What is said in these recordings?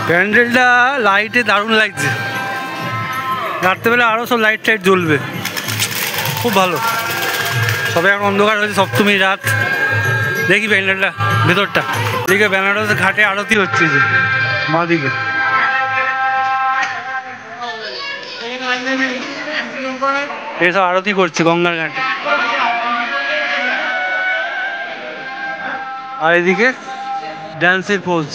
প্যান্ডেলটা লাইটে দারুণ লাগছে, রাত্রেবেলা আরও সব লাইট টাইট জ্বলবে, খুব ভালো। সবে এখন অন্ধকার হয়েছে, সপ্তমী রাত। দেখি প্যান্ডেলটা ভেতরটা, এদিকে বেনারস ঘাটে আরতি হচ্ছে যে মা দিকে। এসব আরতি করছে গঙ্গার ঘাটে, আর এদিকে ড্যান্সের পোজ।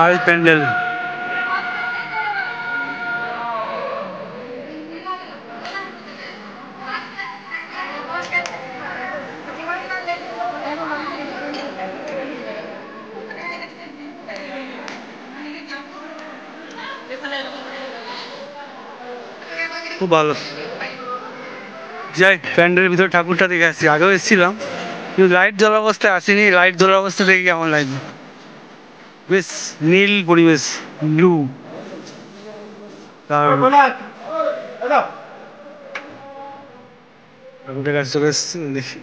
আর প্যান্ডেল খুব ভালো। যাই প্যান্ডেলের ভিতরে ঠাকুরটা দেখে আসছি, আগেও এসেছিলাম কিন্তু লাইট জ্বলার অবস্থায় আসিনি। লাইট জ্বলার অবস্থা দেখে কেমন লাগবে, বেশ নীল পরিবেশ, ব্লু। ঠাকুরটার কাছে চলে এসেছি, দেখি।